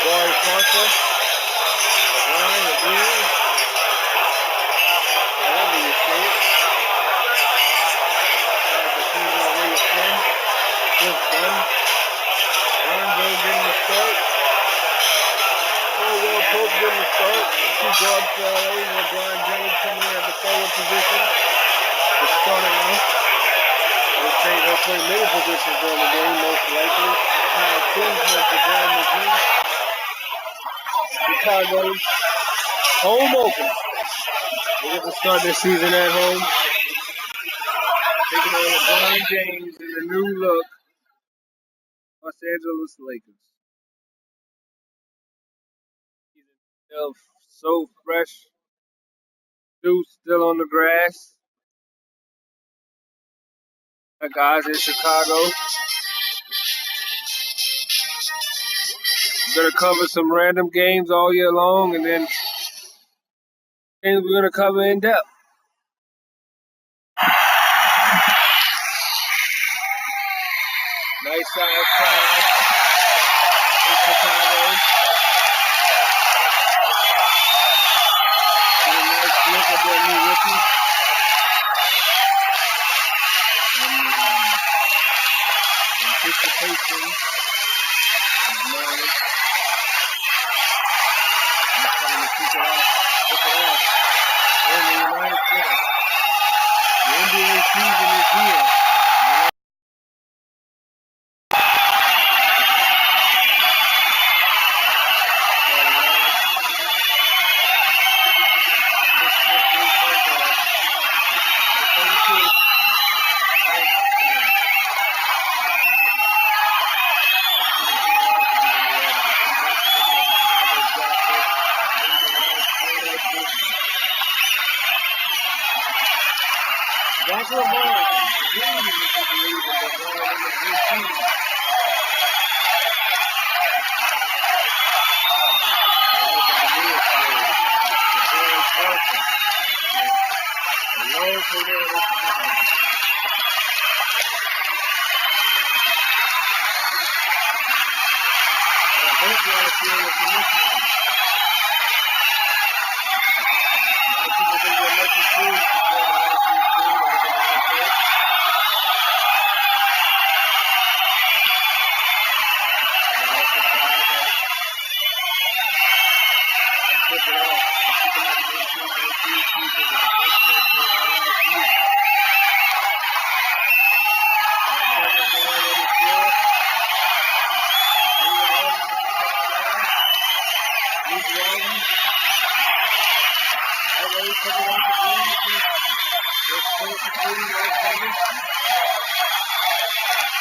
Jabari Parker, LeBron again, wherever you see it. Chris Dunn, Lonzo getting the start. Caldwell Pope getting the start. The two guards for LA, LeBron James coming in at the forward position. Just starting off. He'll play many positions during the game, most likely. Kyle Kuzma for John McGee. Chicago's home opener. They get to start their season at home. Taking on LeBron James in the new look Los Angeles Lakers. Still so fresh. Dew still on the grass. The guys in Chicago. We're going to cover some random games all year long, and then games we're going to cover in depth. Nice size crowd in Chicago. Get a nice look at their new rookie. Anticipation is mine. I'm trying to keep it off. And the United States. The NBA season is here. That's what mine.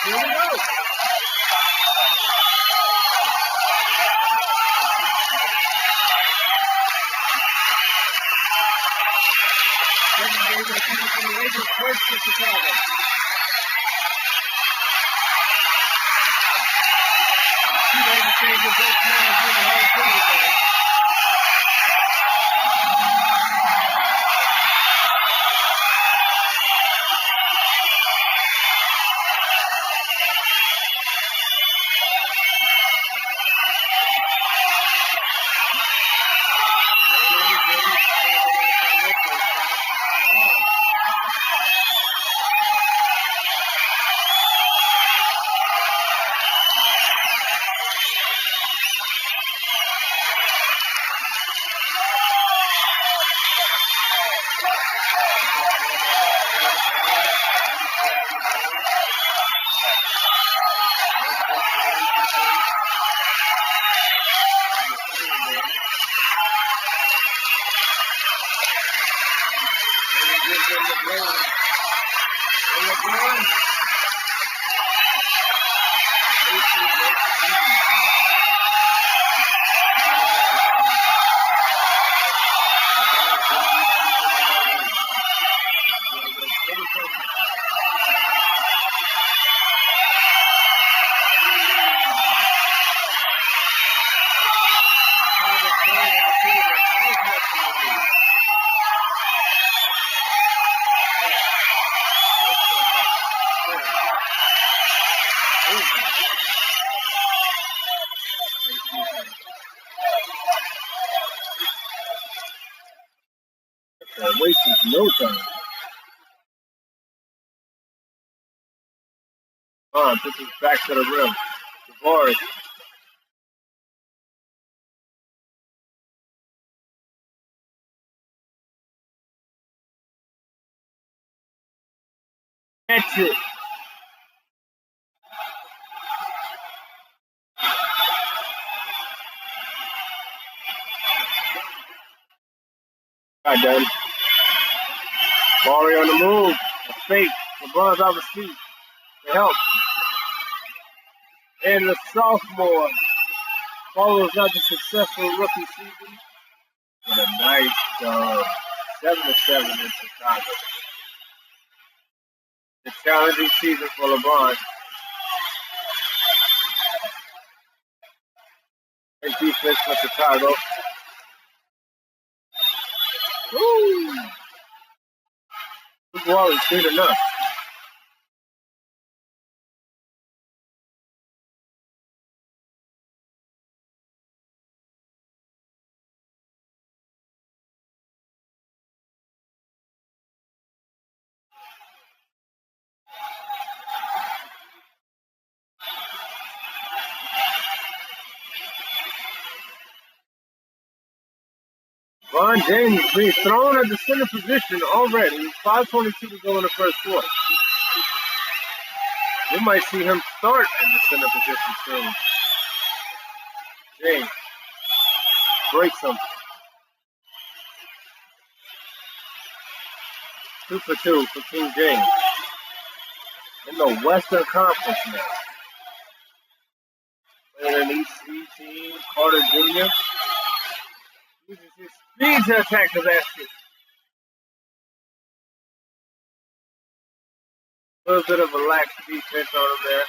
Here we go. First to Chicago. Two ways to change the best man in the Hall of Fame. wasting no time. This is back to the rim. Tavares. That's it. Got done. Barry on the move. A fake. LeBron's off his feet. To help. And the sophomore follows up the successful rookie season with a nice 7-7 in Chicago. The challenging season for LeBron. And defense for Chicago. Woo! This wall is good enough. LeBron James is being thrown at the center position already. 5:22 to go in the first quarter. We might see him start in the center position soon. James breaks him. 2 for 2 for King James. In the Western Conference now. Playing an EC team, Carter Jr. uses his speed to attack the basket. A little bit of a lax defense on him there.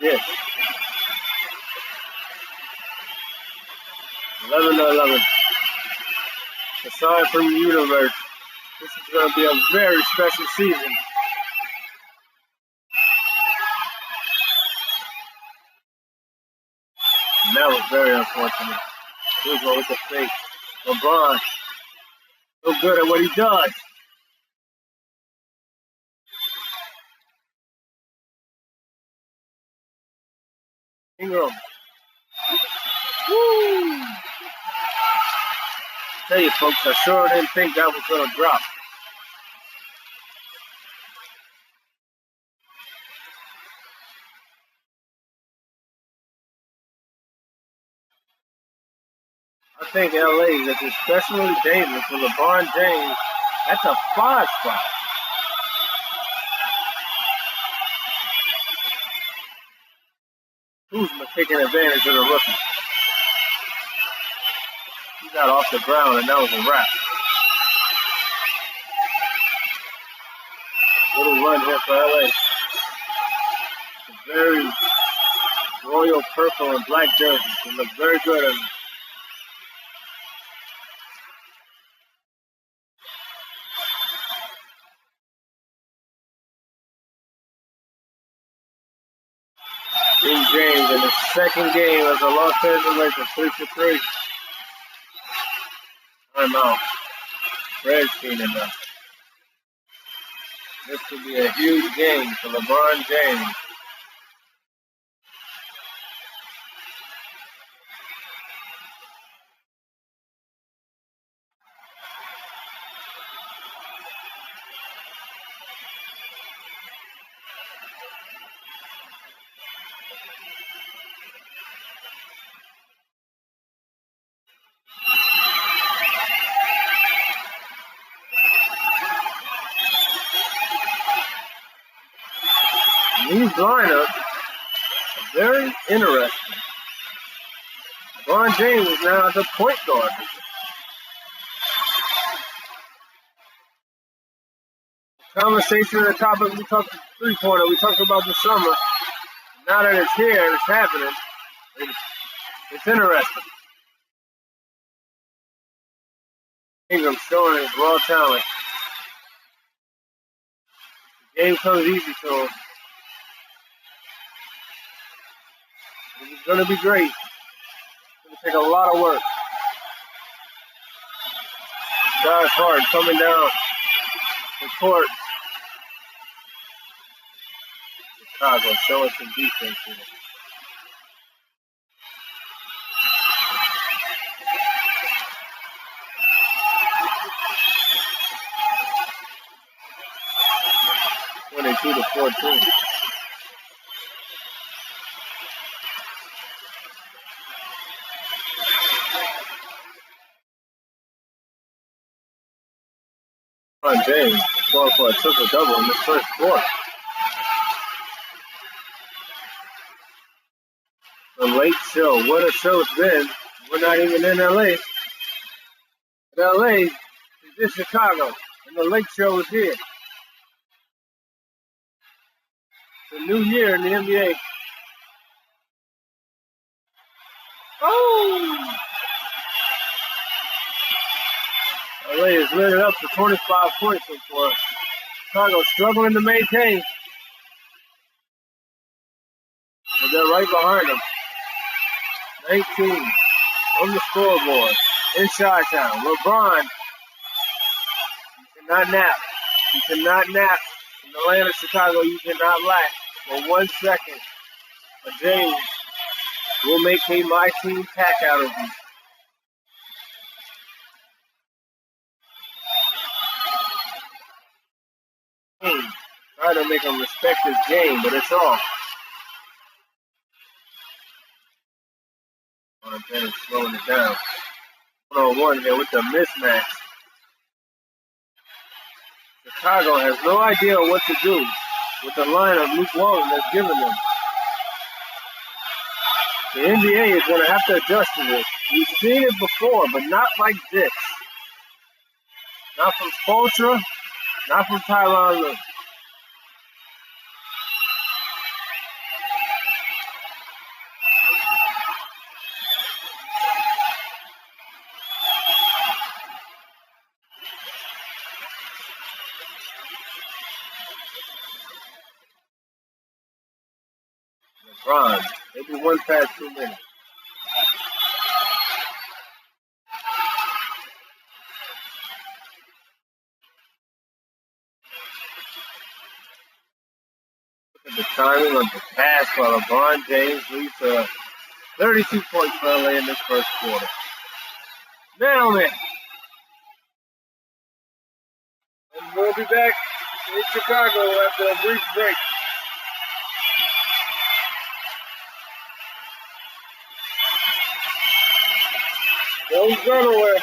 Yes. 11-11. A sign from the universe. This is going to be a very special season. And that was very unfortunate. Here's one with the fake. LeBron, so good at what he does. Ingram. Woo! Tell you folks, I sure didn't think that was going to drop. I think LA is especially dangerous for LeBron James. That's a 5 spot. Kuzma taking advantage of the rookie. He got off the ground and that was a wrap. Little run here for LA. A very royal purple and black jerseys. They look very good on them. King James in his second game as a Los Angeles Lakers, 3 for 3. Timeout. Fred's seen enough. This could be a huge game for LeBron James. These lineups are very interesting. LeBron James is now at the point guard. Conversation at the top of we talked three-pointer. We talked about the summer. Now that it's here and it's happening, it's interesting. Ingram showing his raw talent. Game comes easy to him. It's going to be great. It's going to take a lot of work. Josh Hart coming down the court. Chicago showing some defense here. To 14. LeBron James going for a triple-double in the first quarter. The late show. What a show it's been. We're not even in LA. LA is in Chicago, and the late show is here. The new year in the NBA. Oh! LA is lit it up for 25 points so far. Chicago struggling to maintain. But they're right behind them. 19 on the scoreboard in Chi-Town. LeBron, you cannot nap. You cannot nap. In Atlanta, Chicago, you cannot lack for 1 second. But James will make a my team pack out of you. Try to make him respect his game, but it's off. James slowing it down. 1-on-1 here with the mismatch. Chicago has no idea what to do with the lineup Luke Walton has given them. The NBA is going to have to adjust to this. We've seen it before, but not like this. Not from Spoelstra, not from Tyronn Lue. LeBron, maybe one pass too many. Look at the timing of the pass by LeBron James leads to 32 points for LA in this first quarter. Now then. And we'll be back in Chicago after a brief break. Don't go nowhere.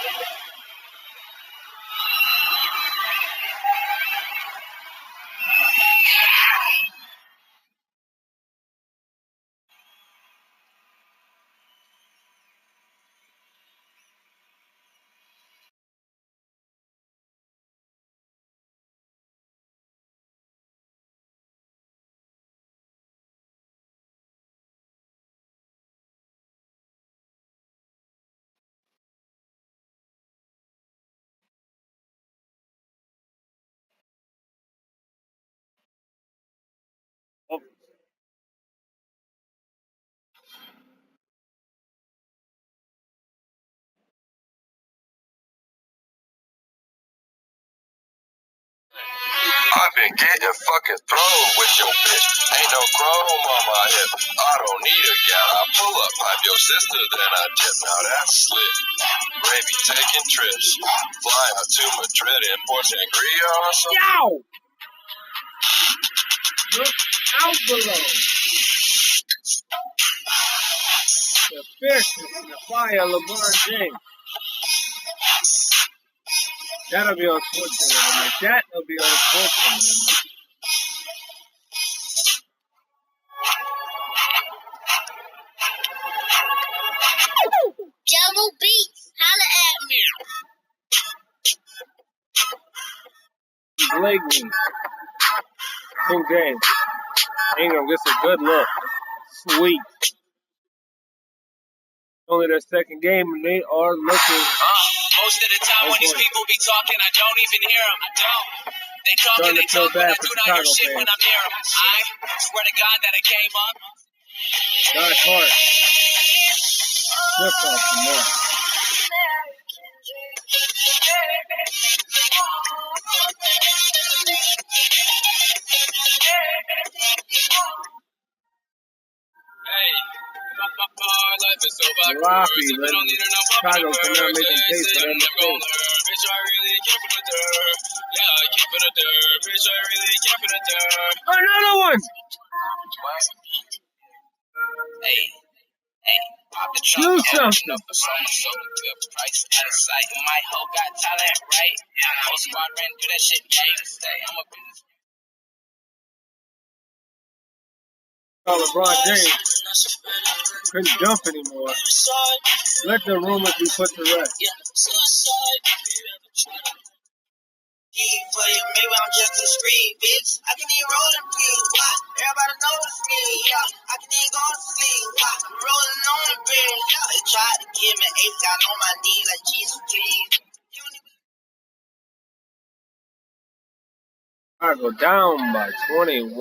Oh. I've been getting fucking thrown with your bitch. Ain't no chrome on my hip. I don't need a gal. I pull up, pipe your sister, then I dip. Now that's slick. Gravy taking trips. Flying out to Madrid in Port Sangria or something. Yo! Look out below. The fierceness and the fire of LeBron James. That'll be unfortunate. That'll be unfortunate. Jello Beats, holla at me. Blakely. King James. Ingram gets a good look. Sweet. Only their second game, and they are looking. Most of the time when these people be talking, I don't even hear them. I don't. Starting to feel bad for Chicago fans. I swear to God that I came up. Josh Hart. Flip off some more. Sloppy, but Chicago cannot make them pay for their mistakes. Another one! Do something! Oh, LeBron James couldn't jump anymore. Let the rumors be put to rest. Maybe I'm just too scream, bitch. I can even roll in peace. Everybody knows me. I can even go to sleep. I'm rolling on the bed. They tried to give me 8, got on my knees like Jesus, please. I go down by 21.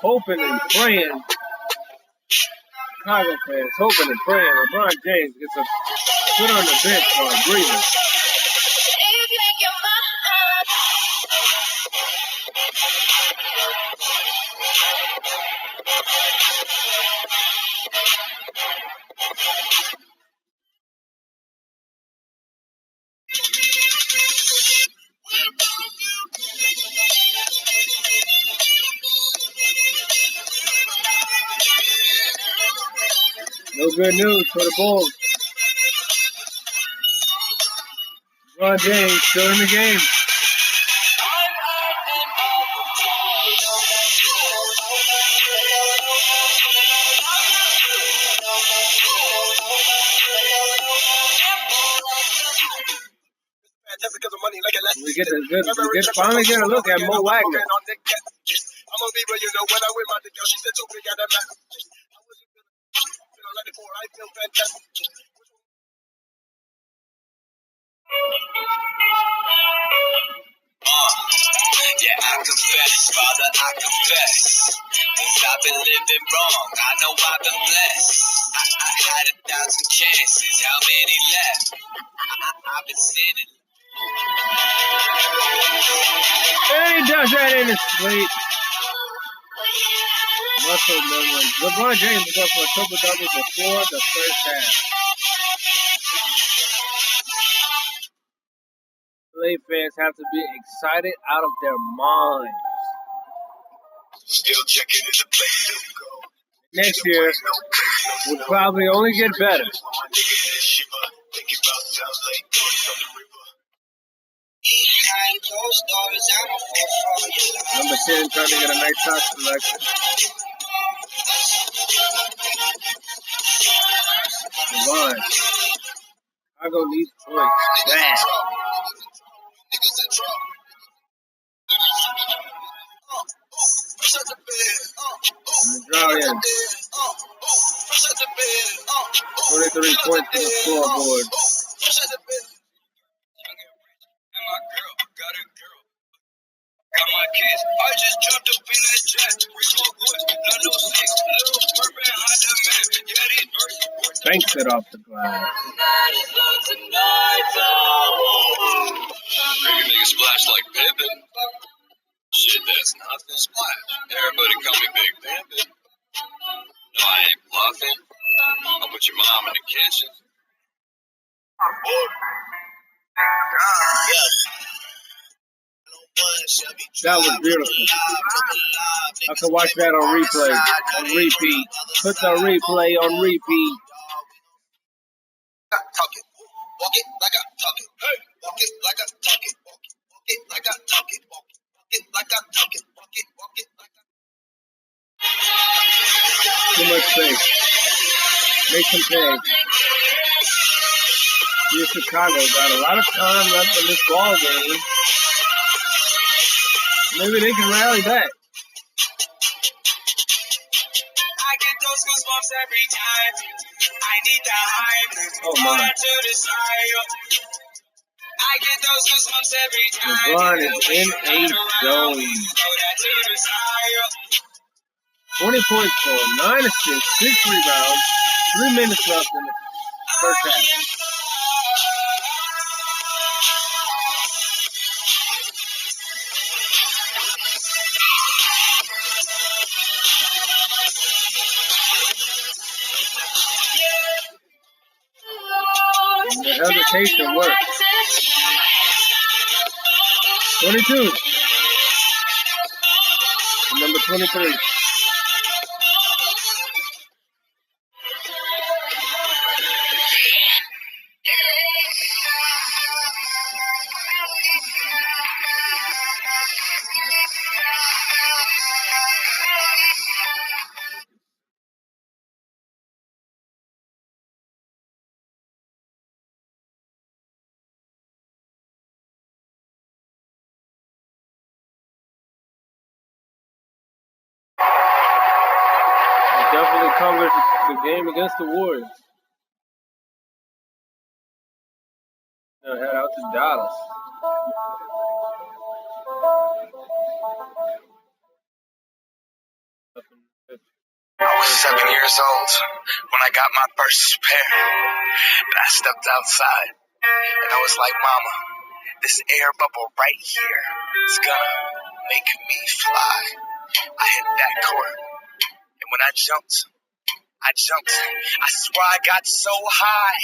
Hoping and praying. Chicago fans hoping and praying LeBron James gets a put on the bench for a breather. No good news for the Bulls. LeBron James still in the game. We finally get a look at Mo Wagner. Yeah, I confess, Father, I confess. Cause I've been living wrong, I know I've been blessed. I had 1,000 chances, how many left? I've been sinning. And he does that in his sleep. Muscle memory. LeBron James was up for a triple-double before the first half. LA fans have to be excited out of their minds. Still checking in the place. Next year will probably only get better. Number 10 trying to get a nice shot selection. LeBron. Chicago needs points. Bad. Medallion. 23 points to the scoreboard. Got my kids. I just jumped up in that jet. No 6. Little purple behind the man. Yeah, these verses. Banks it off the glass. You make a splash like Pippin. Shit, that's nothing. Splash. Everybody call me Big Pimpin'. No, I ain't bluffing. I'll put your mom in the kitchen. That was beautiful. I can watch that on replay, on repeat. Put the replay on repeat. Talk it. Walk it like I talk it. Hey. Walk it like I talk it. Walk it like I talk it. Walk it like I talk it. Walk it like I. Too much space. Make some pay. Here Chicago got a lot of time left in this ball game. Maybe they can rally back. I get those goosebumps every time. I need the hype. Oh my. get those goosebumps every time. LeBron is in a zone. 20 points for 9 assists, 6 rebounds, 3 minutes left in the first half. And the hesitation works. 22. And number 23. Definitely covered the game against the Warriors. Now head out to Dallas. I was 7 years old when I got my first pair, and I stepped outside, and I was like, Mama, this air bubble right here is gonna make me fly. I hit that court, and when I jumped. I swear I got so high.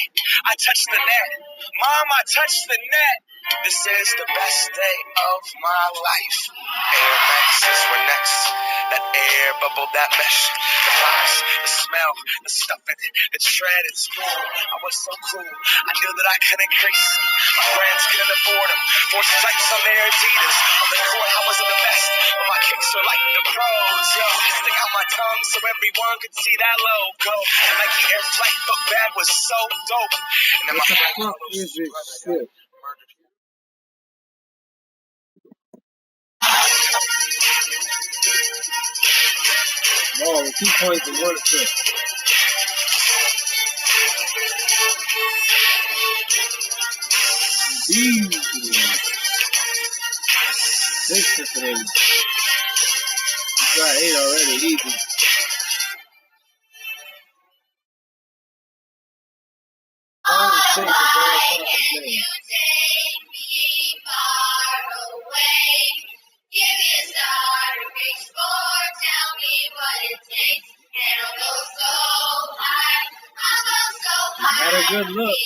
I touched the net. Mom, I touched the net. This is the best day of my life. Air Maxes were next. That air bubble, that mesh. The box, the smell, the stuffing, the tread and spoon. I was so cool. I knew that I couldn't crease. My friends couldn't afford them. 4 stripes on their Adidas. On the court, I wasn't the best. But my kicks were like the pros. Yo, stick out my tongue so everyone could see that logo. Nike Air Flight Book bag was so dope. And then my friend Is this shit? Ball with 2 points and 1 assist. Easy. 6 to 3. He's got 8 already. Easy. Take the ball across the game. Had a good look.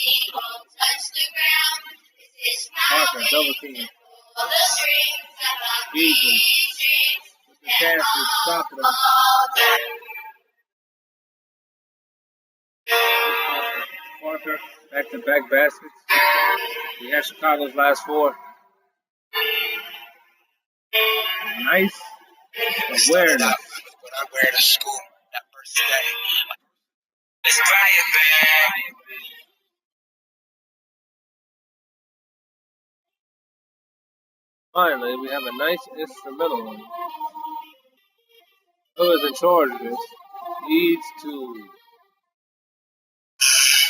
Parker, double team. Easy. With the pass to stop it. Parker, back-to-back baskets. We had Chicago's last 4. Nice awareness. When I wear to school that first day. Let's buy it back. Finally, we have a nice instrumental one. Whoever's in charge of this needs to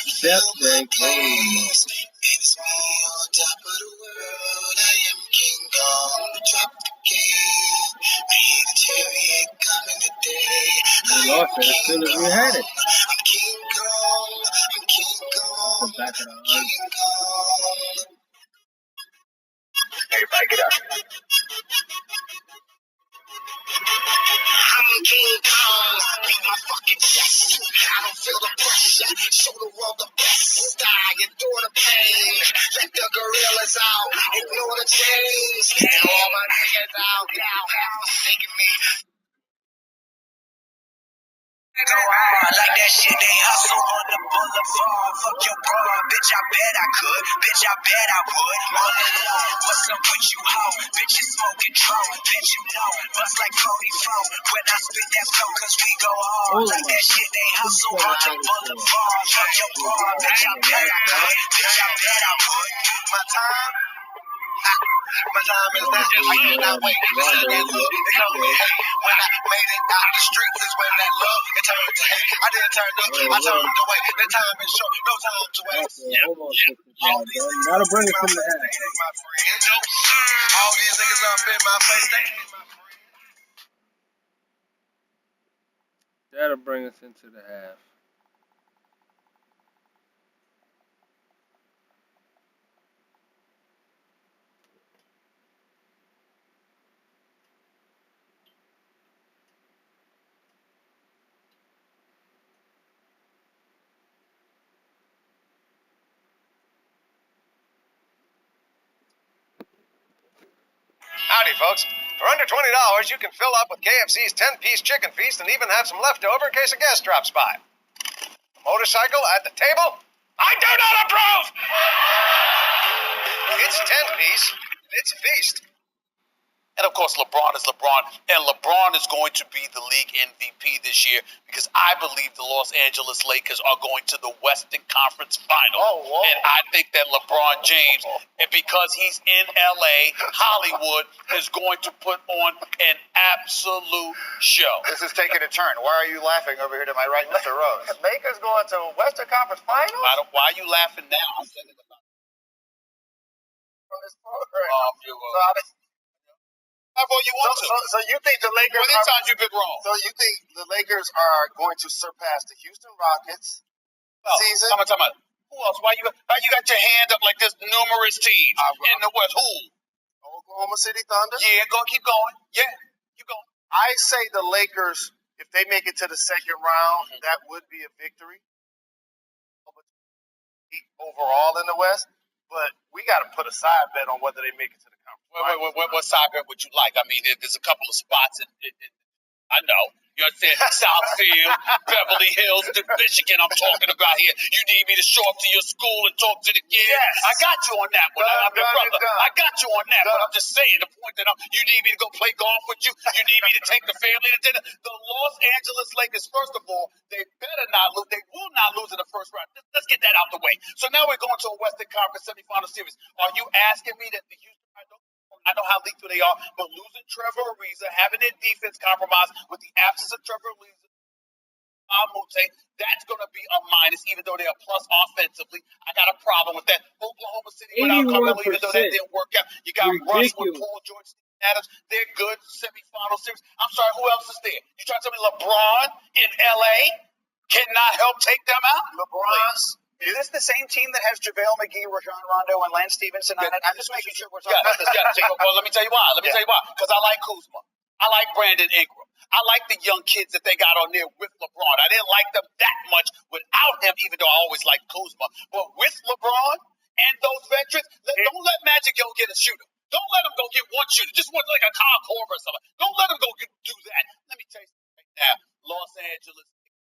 step their game. It's me on top of the world. I am King Kong. Drop the game. I hear the chariot coming today. We lost it as soon as we had it. I'm King Kong. I'm King Kong. The back of the arm. King Kong. Everybody get up. I'm King Kong, beat my fucking chest. I don't feel the pressure, show the world the best. I endure the pain, let the gorillas out, ignore the chains. And all my niggas out now have forsaken me. Go hard like that shit they hustle on the boulevard. Fuck your bra, bitch, I bet I could. Bitch, I bet I would. All in love, what's up with you, hoe? Bitch, you smoking drone. Bitch, you know, bust like Cody Phone. When I spit that flow, cause we go hard. Like that shit they hustle on the boulevard. Fuck your bra, bitch, I bet I could. Bitch, I bet I would. My time. My time is now. I cannot wait. Listen, that love, it come with hate. When I made it out the streets is when that love, it turned to hate. I didn't turn up, I turned away. The time is short, no time to waste. Hold on, you gotta bring us in the half. All these niggas up in my face, they ain't my friend. That'll bring us into the half. Howdy, folks. For under $20, you can fill up with KFC's 10-piece chicken feast and even have some leftover in case a guest drops by. A motorcycle at the table? I do not approve! It's 10-piece. It's a feast. And of course, LeBron is LeBron, and LeBron is going to be the league MVP this year because I believe the Los Angeles Lakers are going to the Western Conference Final. And I think that LeBron James, and because he's in LA, Hollywood is going to put on an absolute show. This is taking a turn. Why are you laughing over here to my right, Mr. Rose? Lakers going to Western Conference Finals? Why are you laughing now? I'm saying about From this program. However you want to. So you think the Lakers? Many times you've been wrong. So you think the Lakers are going to surpass the Houston Rockets season? Come on. Who else? Why you got your hand up like there's numerous teams in the West? Who? Oklahoma City Thunder. Yeah, keep going. Yeah, keep going. I say the Lakers, if they make it to the second round, that would be a victory overall in the West. But we got to put a side bet on whether they make it to the conference. What side bet would you like? I mean, there's a couple of spots. I know. You understand? Southfield, Beverly Hills, Michigan I'm talking about here. You need me to show up to your school and talk to the kids? Yes. I got you on that one. I'm your brother. I got you on that, but I'm just saying, the point that you need me to go play golf with you? You need me to take the family to dinner? The Los Angeles Lakers, first of all, they better not lose. They will not lose in the first round. Let's get that out the way. So now we're going to a Western Conference semifinal series. Are you asking me that the Houston I know how lethal they are, but losing Trevor Ariza, having their defense compromised with the absence of Trevor Ariza, that's going to be a minus, even though they're a plus offensively. I got a problem with that. Oklahoma City without Carmelo, even though that didn't work out. You got Russ with Paul George, Steven Adams. They're good semifinal series. I'm sorry, who else is there? You trying to tell me LeBron in LA cannot help take them out? LeBron. Is this the same team that has JaVale McGee, Rajon Rondo, and Lance Stevenson on it? I'm just making sure we're talking about this. Well, let me tell you why. Because I like Kuzma. I like Brandon Ingram. I like the young kids that they got on there with LeBron. I didn't like them that much without him, even though I always liked Kuzma. But with LeBron and those veterans, don't let Magic go get a shooter. Don't let him go get one shooter. Just one like a Kyle Korver or something. Don't let him go do that. Let me tell you something right now. Los Angeles,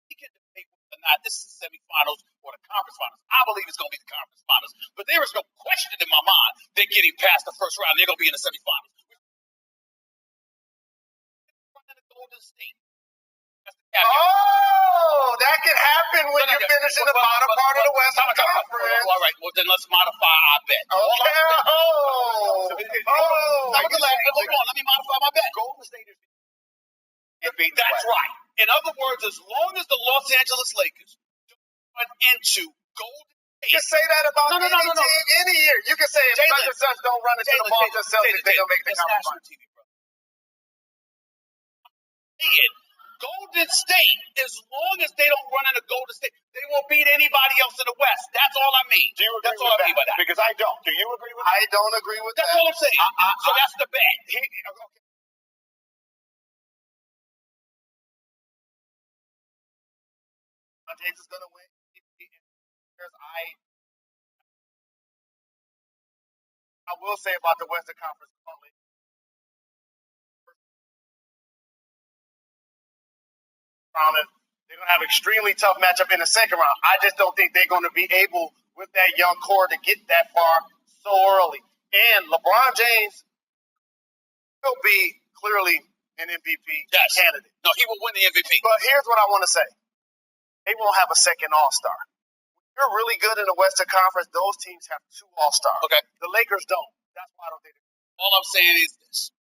he can debate whether or not this is the semifinals or the conference finals. I believe it's going to be the conference finals. But there is no question in my mind they're getting past the first round. They're going to be in the semifinals. Golden State. Oh, that can happen when you finish in the bottom part of the Western Conference. All right, well then let's modify our bet. Okay. Hold on, let me modify my bet. Golden State is that's right. In other words, as long as the Los Angeles Lakers run into Golden State. You can say that about any team any year. You can say if the Suns don't run into the Boston Celtics, they're going to make the conference finals. Golden State, as long as they don't run into Golden State, they won't beat anybody else in the West. That's all I mean. Do you agree that's all I mean by that. Because I don't. Do you agree with that? I don't agree with that's that. That's all I'm saying. So that's the bet. James is going to win. I will say about the Western Conference only. They're going to have an extremely tough matchup in the second round. I just don't think they're going to be able, with that young core, to get that far so early. And LeBron James will be clearly an MVP candidate. No, he will win the MVP. But here's what I want to say. They won't have a second All-Star. You're really good in the Western Conference. Those teams have two All-Stars. Okay. The Lakers don't. That's why I don't think. All I'm saying is this: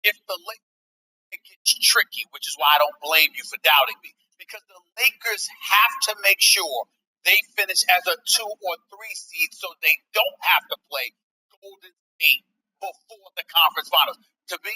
if the Lakers, it gets tricky, which is why I don't blame you for doubting me, because the Lakers have to make sure they finish as a 2 or 3 seed, so they don't have to play Golden State before the conference finals. To be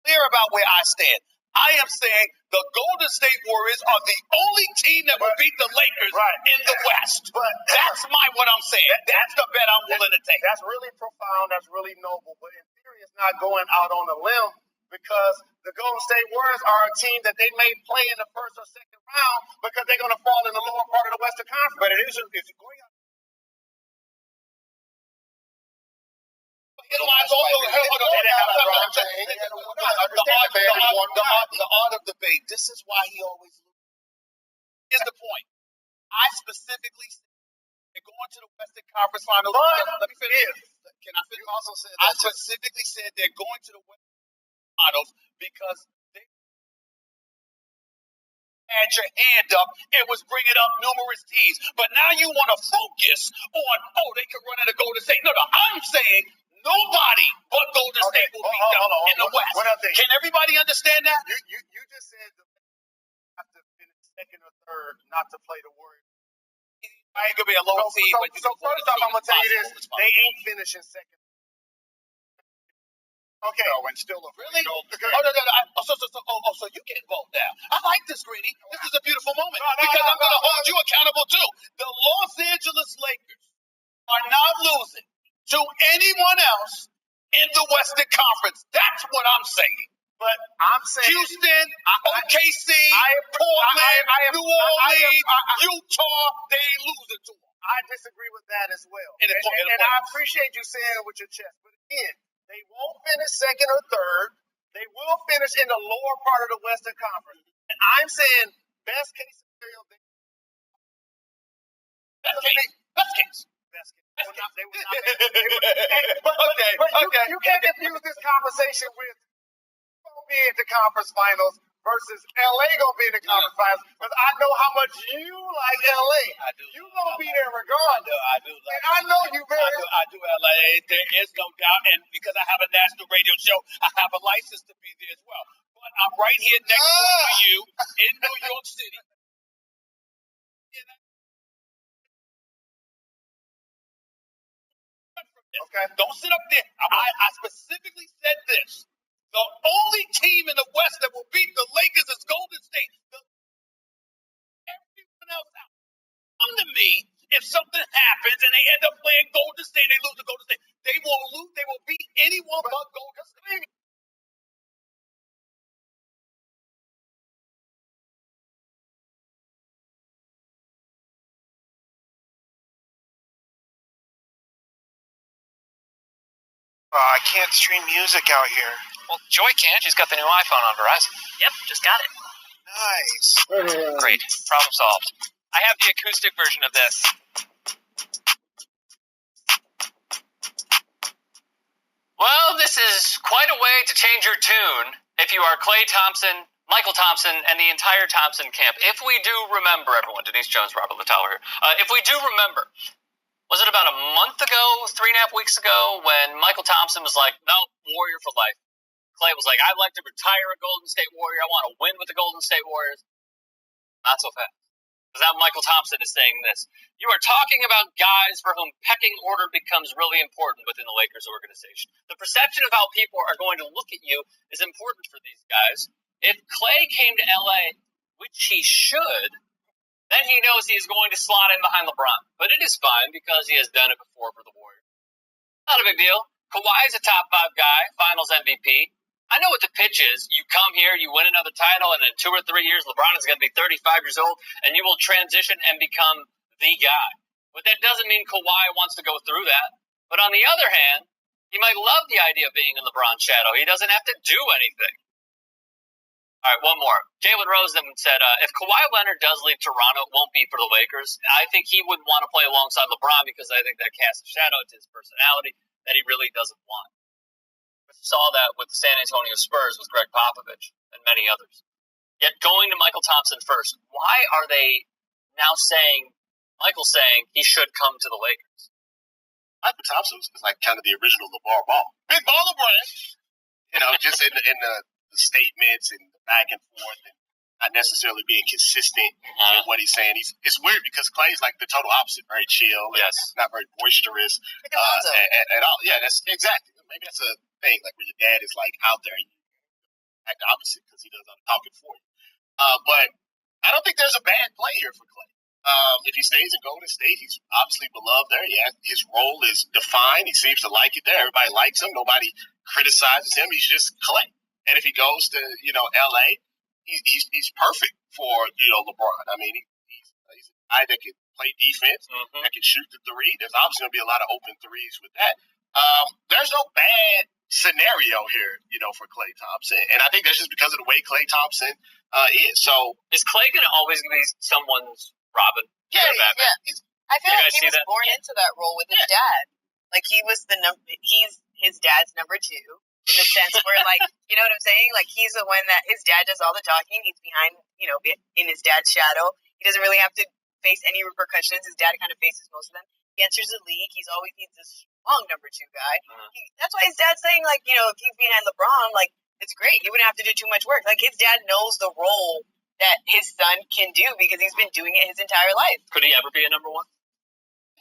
clear about where I stand, I am saying the Golden State Warriors are the only team that will beat the Lakers in the West. But That's what I'm saying. That's the bet I'm willing to take. That's really profound. That's really noble. But in theory, it's not going out on a limb because the Golden State Warriors are a team that they may play in the first or second round because they're going to fall in the lower part of the Western Conference. But it isn't. It's going out. The art of debate. This is why he always loses. Here's the point. I specifically said they're going to the Western Conference Finals. Let me finish. Can I finish? You also said I specifically said they're going to the Western Finals because they had your hand up and was bringing up numerous teams. But now you want to focus on, they could run into Golden State. No, I'm saying nobody but Golden State will beat them in the West. Can everybody understand that? You just said they have to finish second or third not to play the Warriors. I ain't going to be a low seed. So first off, I'm going to tell you this. They ain't finishing second. Okay. No, and still really? No. So you get involved now. I like this, Greeny. This is a beautiful moment because I'm going to hold you accountable too. The Los Angeles Lakers are not losing to anyone else in the Western Conference. That's what I'm saying. But I'm saying Houston, OKC, Portland, New Orleans, Utah, they ain't losing to them. I disagree with that as well. And I appreciate you saying it with your chest. But again, they won't finish second or third. They will finish in the lower part of the Western Conference. And I'm saying best case scenario. Best case. They would not. You can't confuse this conversation with be at the conference finals versus LA gonna be in the conference finals because I know how much you like LA. I do. You gonna be there regardless. I do. And I know you very. I do LA. There is no doubt, and because I have a national radio show, I have a license to be there as well. But I'm right here next door to you in New York City. Okay. Don't sit up there. I specifically said this. The only team in the West that will beat the Lakers is Golden State. Everyone else out. Come to me if something happens and they end up playing Golden State, they lose to Golden State. They won't lose. They will beat anyone but Golden State. I can't stream music out here. Well, Joy can. She's got the new iPhone on Verizon. Yep, just got it. Nice. Great. Problem solved. I have the acoustic version of this. Well, this is quite a way to change your tune if you are Klay Thompson, Michael Thompson, and the entire Thompson camp. If we do remember, everyone, Denise Jones, Robert Littauer here. If we do remember, was it about a month ago, 3.5 weeks ago, when Michael Thompson was like, no, Warrior for life. Klay was like, I'd like to retire a Golden State Warrior. I want to win with the Golden State Warriors. Not so fast. Because now Michael Thompson is saying this. You are talking about guys for whom pecking order becomes really important within the Lakers organization. The perception of how people are going to look at you is important for these guys. If Klay came to LA, which he should, then he knows he is going to slot in behind LeBron. But it is fine because he has done it before for the Warriors. Not a big deal. Kawhi is a top 5 guy, finals MVP. I know what the pitch is. You come here, you win another title, and in 2 or 3 years, LeBron is going to be 35 years old, and you will transition and become the guy. But that doesn't mean Kawhi wants to go through that. But on the other hand, he might love the idea of being in LeBron's shadow. He doesn't have to do anything. All right, one more. Jalen Rose then said, if Kawhi Leonard does leave Toronto, it won't be for the Lakers. I think he wouldn't want to play alongside LeBron because I think that casts a shadow to his personality that he really doesn't want. We saw that with the San Antonio Spurs with Greg Popovich and many others. Yet going to Michael Thompson first, why are they now saying, Michael's saying he should come to the Lakers? Michael Thompson is like kind of the original LeVar Ball. Big baller brand. Just in the statements and the back and forth and not necessarily being consistent in what he's saying. It's weird because Clay's like the total opposite, very chill, not very boisterous at all. Yeah, that's exactly. Maybe that's a thing, like where your dad is like out there, you act the opposite because he does all the talking for you. But I don't think there's a bad play here for Clay. If he stays in Golden State, he's obviously beloved there. Yeah, his role is defined. He seems to like it there. Everybody likes him. Nobody criticizes him. He's just Clay. And if he goes to LA, he's perfect for LeBron. I mean, he's a guy that can play defense, that can shoot the three. There's obviously going to be a lot of open threes with that. There's no bad scenario here, for Klay Thompson, and I think that's just because of the way Klay Thompson is. So is Klay going to always be someone's Robin? Yeah. I feel like he was born into that role with his dad. Like he was he's his dad's number two in the sense where, like, you know what I'm saying? Like he's the one that his dad does all the talking. He's behind, in his dad's shadow. He doesn't really have to face any repercussions. His dad kind of faces most of them. He enters the league. He's always needs a strong number two guy. That's why his dad's saying, like, if he's behind LeBron, like, it's great. He wouldn't have to do too much work. Like his dad knows the role that his son can do because he's been doing it his entire life. Could he ever be a number one?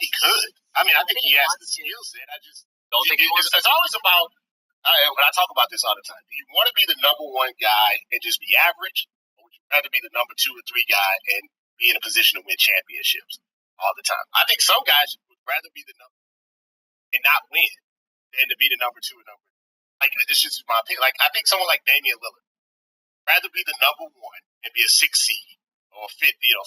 He could. I mean, I think he has the skill set. I just don't think he wants to. It's always about, when I talk about this all the time, do you want to be the number one guy and just be average? Or would you rather be the number 2 or 3 guy and be in a position to win championships all the time? I think some guys would rather be the number and not win than to be the number 2 or number 3. Like, this is my opinion. Like, I think someone like Damian Lillard rather be the number 1 and be a 6th seed or a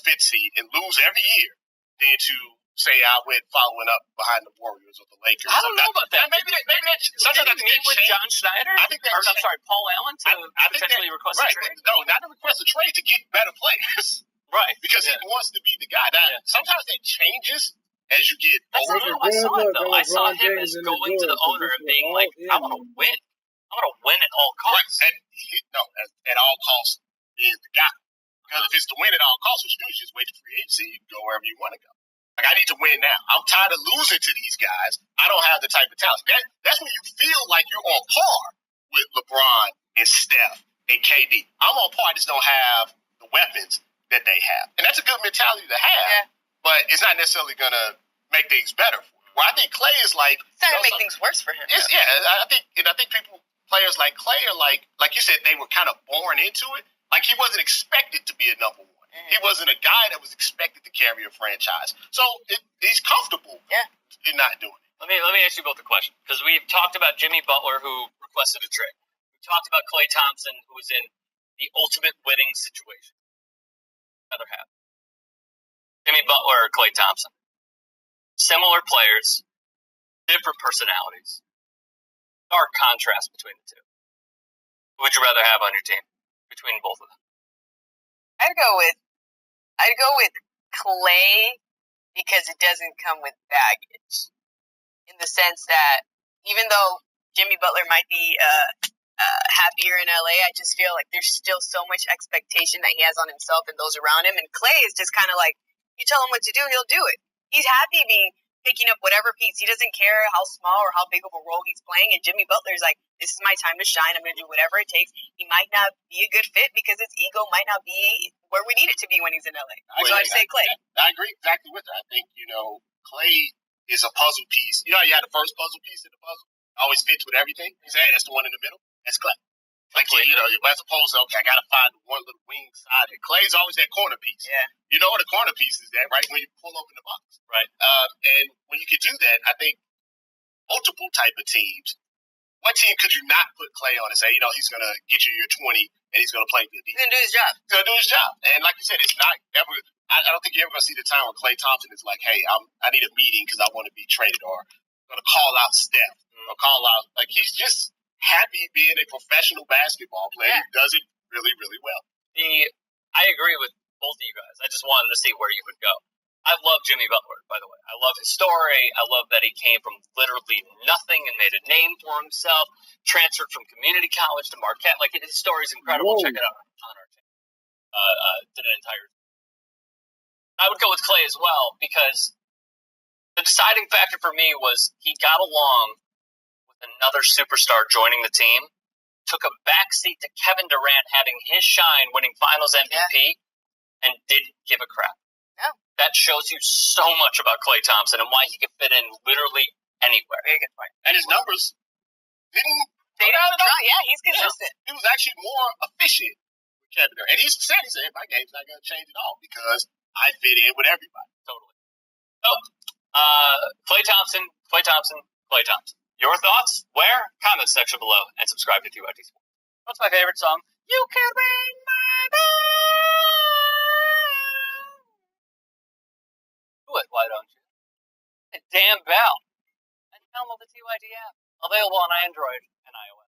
5th seed and lose every year than to say I went following up behind the Warriors or the Lakers. I don't know about that. Maybe that meet with John Schneider. I think Paul Allen to potentially request a trade. No, not to request a trade, to get better players. Right. Because he wants to be the guy. Now, sometimes that changes as you get older. I saw it though. I saw him as going to the owner and being like, I want to win. I want to win at all costs. Right. At all costs is the guy. Because if it's to win at all costs, what you do is just wait for free agency. You can go wherever you want to go. Like, I need to win now. I'm tired of losing to these guys. I don't have the type of talent. That's when you feel like you're on par with LeBron and Steph and KD. I'm on par. I just don't have the weapons that they have. And that's a good mentality to have. But it's not necessarily going to make things better for him. Well, I think Klay is like... It's not going to make things worse for him. I think players like Klay are like you said, they were kind of born into it. Like, he wasn't expected to be a number 1. He wasn't a guy that was expected to carry a franchise. So he's comfortable in not doing it. Let me ask you both a question, because we've talked about Jimmy Butler, who requested a trade. We talked about Klay Thompson, who was in the ultimate winning situation. Other half. Jimmy Butler or Klay Thompson. Similar players, different personalities. Stark contrast between the two. Who would you rather have on your team between both of them? I'd go with Klay because it doesn't come with baggage. In the sense that even though Jimmy Butler might be happier in LA, I just feel like there's still so much expectation that he has on himself and those around him. And Klay is just kind of like, you tell him what to do, he'll do it. He's happy picking up whatever piece. He doesn't care how small or how big of a role he's playing. And Jimmy Butler's like, this is my time to shine. I'm going to do whatever it takes. He might not be a good fit because his ego might not be where we need it to be when he's in LA. So I'd say Klay. I agree exactly with that. I think, Klay is a puzzle piece. You know, you had the first puzzle piece in the puzzle. Always fits with everything. You say, hey, that's the one in the middle. That's Klay. Like, as opposed to, okay, I got to find one little wing side here. Klay's always that corner piece. Yeah. You know where the corner piece is at, right? When you pull open the box. Right. And when you can do that, I think multiple type of teams, what team could you not put Klay on and say, he's going to get you your 20 and he's going to play good defense? He's going to do his job. He's going to do his job. And like you said, it's not ever, I don't think you're ever going to see the time where Klay Thompson is like, hey, I need a meeting because I want to be traded, or I'm going to call out Steph or call out, like, he's just happy being a professional basketball player. He does it really, really well. I agree with both of you guys. I just wanted to see where you would go. I love Jimmy Butler, by the way. I love his story. I love that he came from literally nothing and made a name for himself, transferred from community college to Marquette. Like, his story is incredible. Check it out on our channel. Did an entire... I would go with Klay as well, because The deciding factor for me was he got along with another superstar joining the team, took a backseat to Kevin Durant having his shine, winning Finals MVP, and didn't give a crap. No. That shows you so much about Klay Thompson and why he can fit in literally anywhere. Very good point. And his numbers didn't. Yeah, he's consistent. He was actually more efficient with Kevin Durant. And he said, my game's not going to change at all because I fit in with everybody. Totally. So, Klay Thompson. Your thoughts? Where? Comment section below and subscribe to TYT Sports. What's my favorite song? You can ring my bell. Do it, why don't you? A damn bell. And download the TYT app. Available on Android and iOS.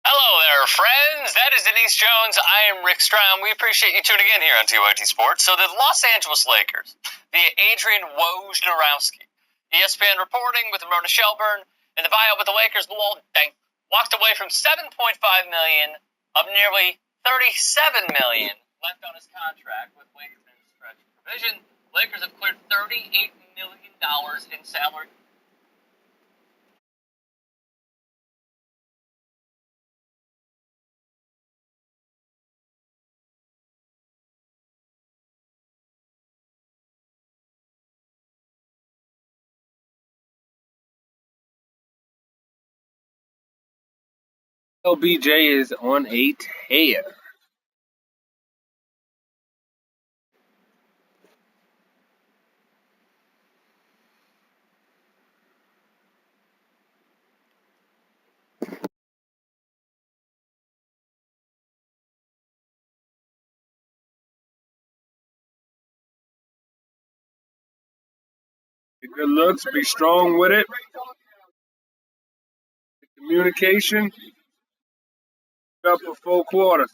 Hello there, friends. That is Denise Jones. I am Rick Strahm. We appreciate you tuning in here on TYT Sports. So the Los Angeles Lakers, via Adrian Wojnarowski, ESPN reporting with Ramona Shelburne, and the buyout with the Lakers, Luol Deng, walked away from $7.5 million of nearly $37 million left on his contract with waivers and stretch provision. Lakers have cleared $38 million in salary. LBJ is on a tear. Good looks, be strong with it. Communication. Up for 4 quarters.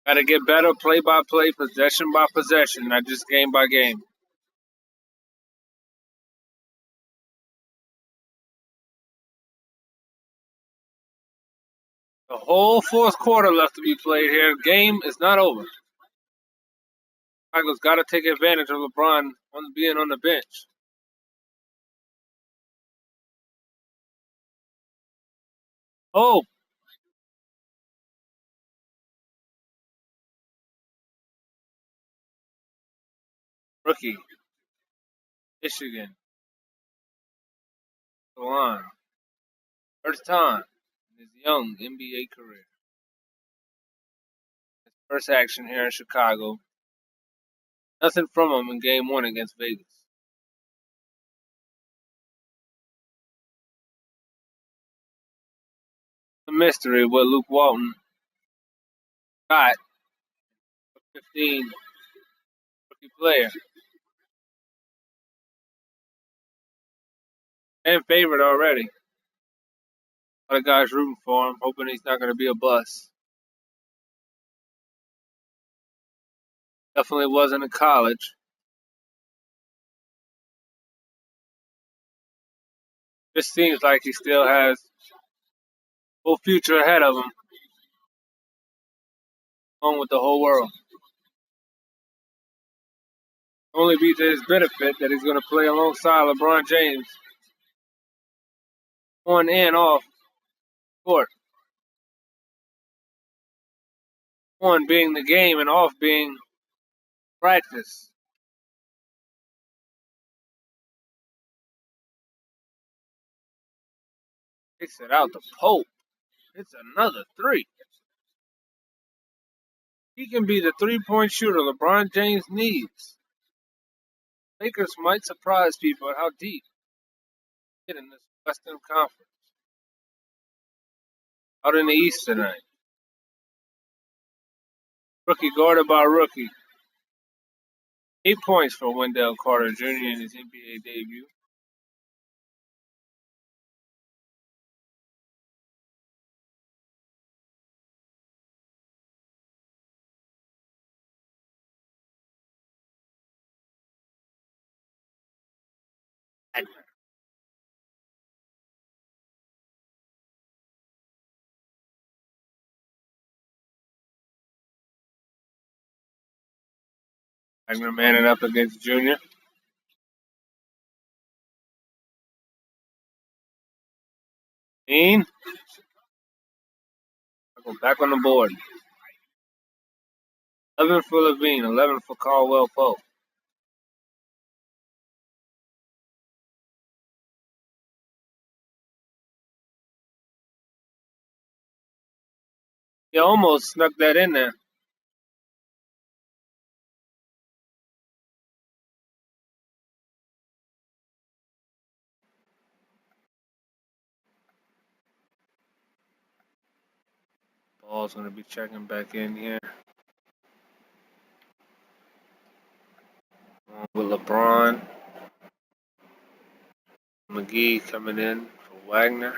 Got to get better play by play, possession by possession, not just game by game. The whole 4th quarter left to be played here. Game is not over. Chicago's got to take advantage of LeBron being on the bench. Oh. Rookie. Michigan. Salon. First time in his young NBA career. His first action here in Chicago. Nothing from him in game 1 against Vegas. The mystery of what Luke Walton got. 15 rookie player. And favorite already. A lot of guys rooting for him, hoping he's not going to be a bust. Definitely wasn't in college. This seems like he still has a full future ahead of him. Along with the whole world. Only be to his benefit that he's going to play alongside LeBron James. On and off court. On being the game and off being practice. Takes it out the Pope. It's another 3. He can be the 3-point shooter LeBron James needs. Lakers might surprise people at how deep they get in this Western Conference. Out in the East tonight. Rookie guarded by rookie. 8 points for Wendell Carter Jr. in his NBA debut. Wagner manning up against Junior. Dean. Go back on the board. 11 for Levine, 11 for Caldwell Pope. He almost snuck that in there. Ball's going to be checking back in here. With LeBron. McGee coming in for Wagner.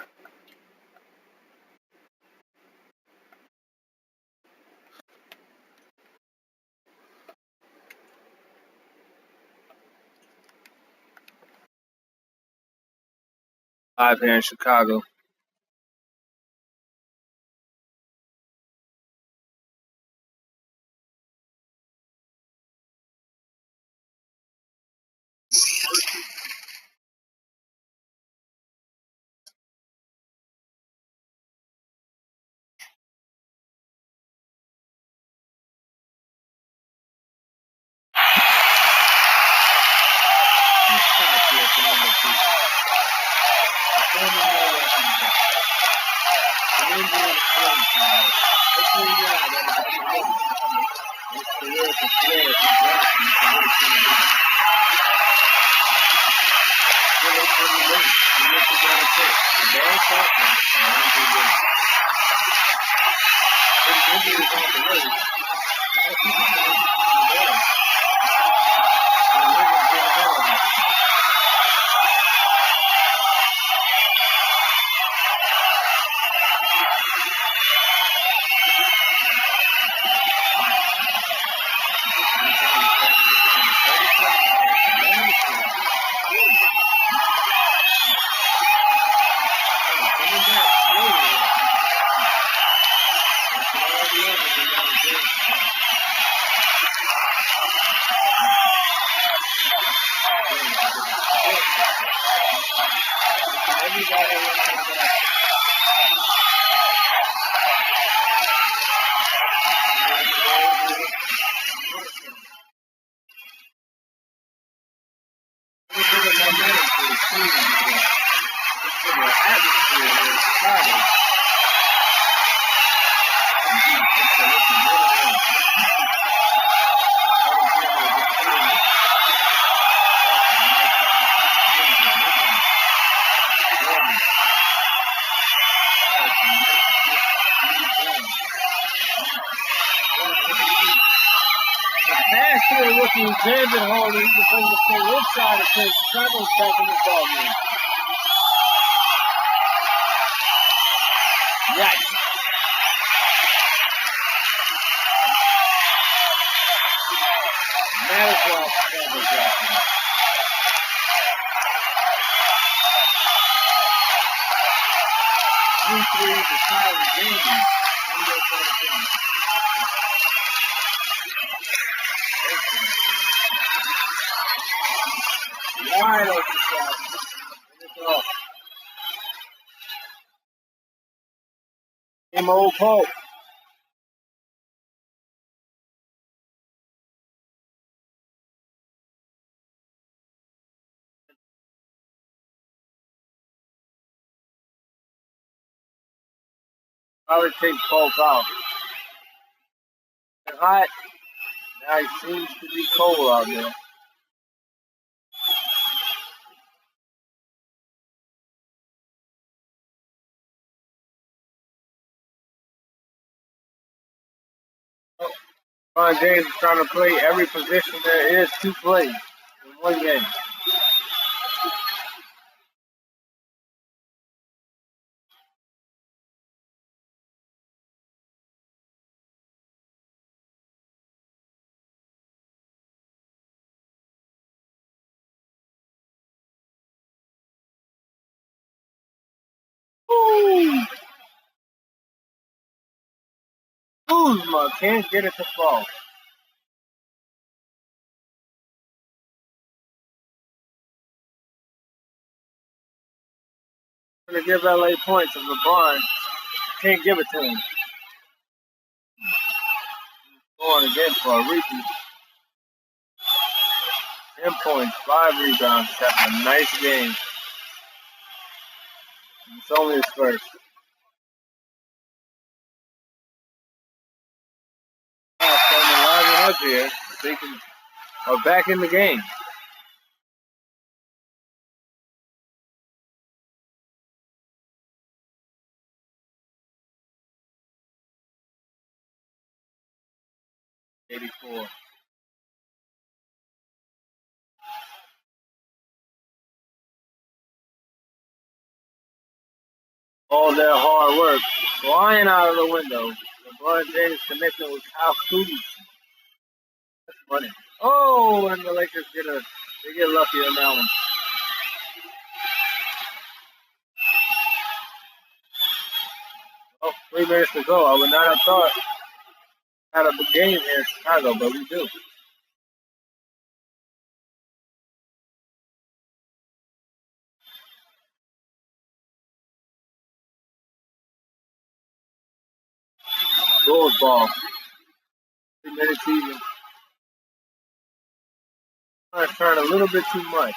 Live here in Chicago. David Harden, he's going to stay inside of things. Chicago's back in the ball game. Yikes. Might as well Chicago Jackson. Three threes to tie the game. Wide open shot. It's off. Game old Pope. Probably take Pope out. It's hot. Now it seems to be cold out there. LeBron James is trying to play every position there is to play in one game. Kuzma can't get it to fall. going to give LA points and LeBron can't give it to him. Going again for a repeat. 10 points, 5 rebounds, having a nice game. It's only his first. Up here, they are back in the game. '84. All their hard work flying out of the window. LeBron James connecting with Kyle Kuzma. That's funny. Oh, and the Lakers get lucky on that one. Oh, 3 minutes to go. I would not have thought had a game here in Chicago, but we do. Bulls ball. 3 minutes even. I'm trying a little bit too much.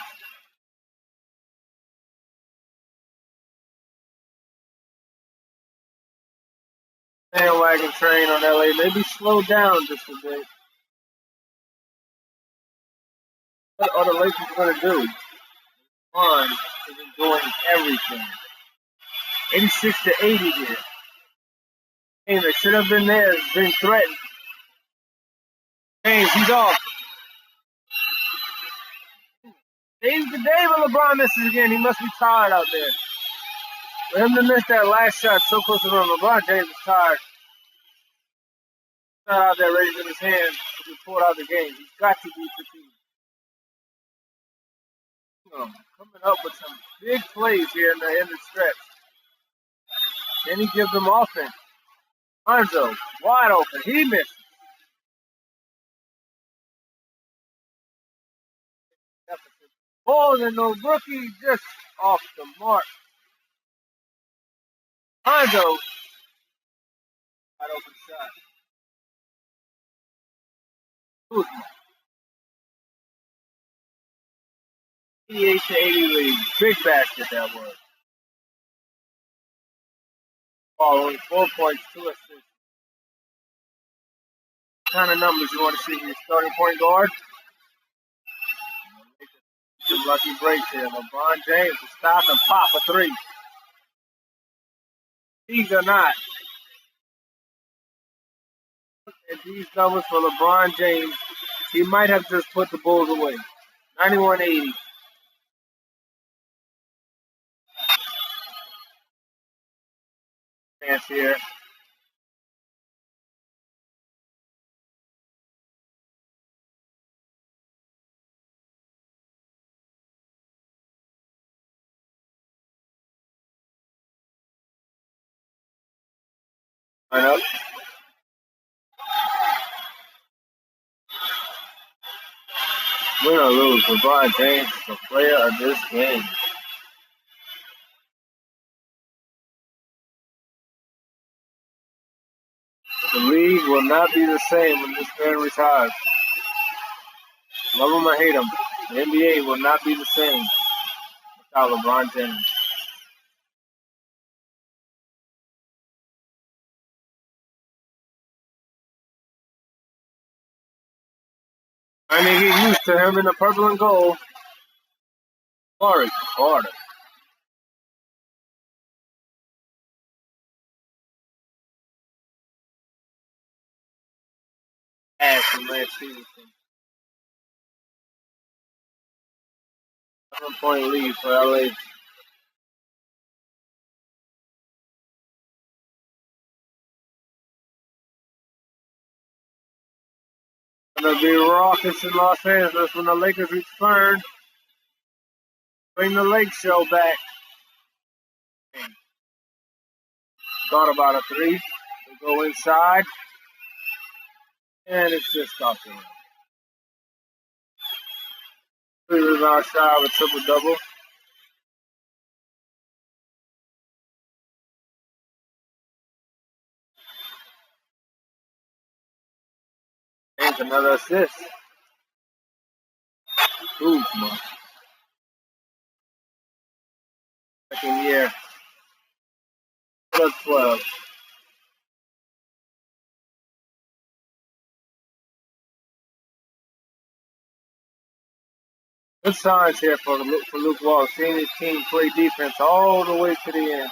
Bandwagon train on LA. Maybe slow down just a bit. What are the Lakers going to do? LeBron is doing everything. 86 to 80 here. Hey, they should have been there. It's been threatened. James, he's off. Today's the day when LeBron misses again. He must be tired out there. For him to miss that last shot so close to him, LeBron James is tired. He's not out there raising his hand to be pulled out of the game. He's got to be fatigued. Coming up with some big plays here in the end of the stretch. Then he gives them offense. Lonzo, wide open. He missed. More than no rookie, just off the mark. Lonzo, wide open shot. Kuzma. 88 to 80 lead. Big basket that was. Only 4 points, 2 assists. What kind of numbers you want to see from your starting point guard? Some lucky breaks here. LeBron James to stop and pop a 3. These are not. And these numbers for LeBron James, he might have just put the Bulls away. 91-80. Chance here. Line up. Win or lose, LeBron James is the player of this game. The league will not be the same when this man retires. Love him or hate him, the NBA will not be the same without LeBron James. I need to get used to him in the purple and gold. Sorry, Carter. Ass from Lance Stevenson. 7-point lead for LA. Gonna be raucous in Los Angeles when the Lakers return. Bring the Lake Show back. Thought about a 3. They go inside. And it's just off the rim. 3 rebounds shy of a triple-double. James, another assist. Kuzma. Second year. Put up 12. Good signs here for Luke Walton. Seeing his team play defense all the way to the end.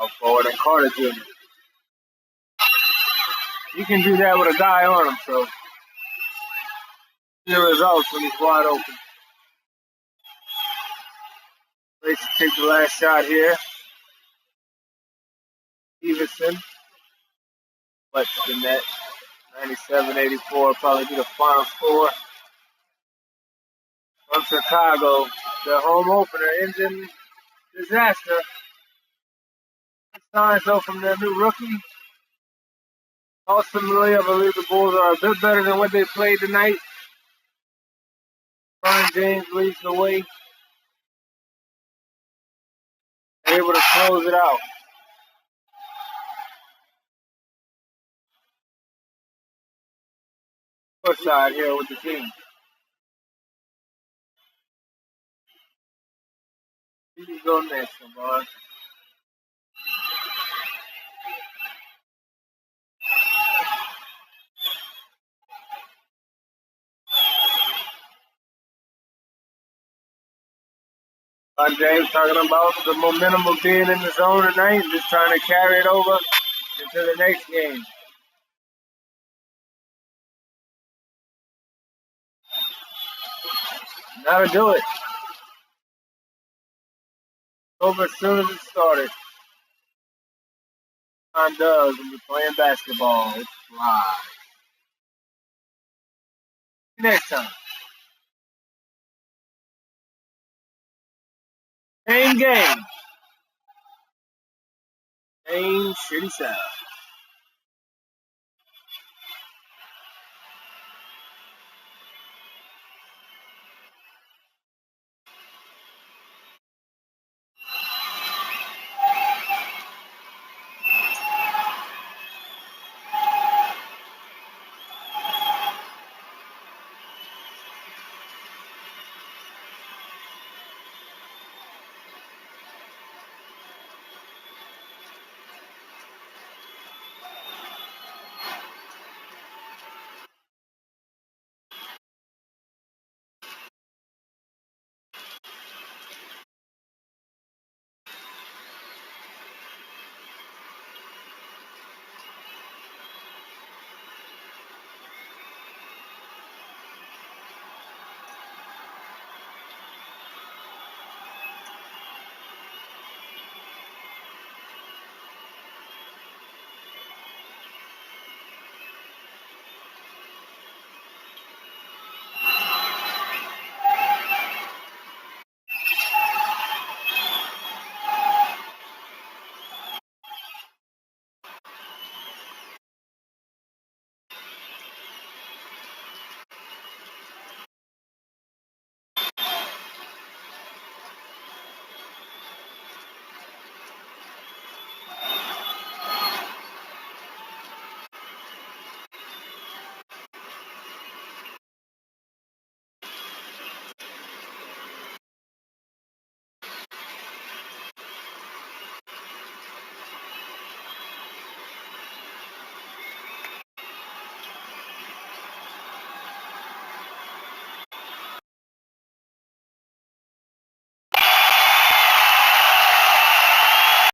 Up forward and Carter Jr. You can do that with a guy on him, so the results when he's wide open. Race to take the last shot here. Stevenson. What's the net? 97-84, probably be the final score. From Chicago, the home opener ends in disaster. Signs though from their new rookie. Ultimately, I believe the Bulls are a bit better than what they played tonight. LeBron James leads the way. They're able to close it out. Push side here with the team. You can go next, LeBron. James talking about the momentum of being in the zone tonight, just trying to carry it over into the next game. Now to do it. Over as soon as it started. Time does when you're playing basketball. It's flies. Next time. Same game. Same shitty sound.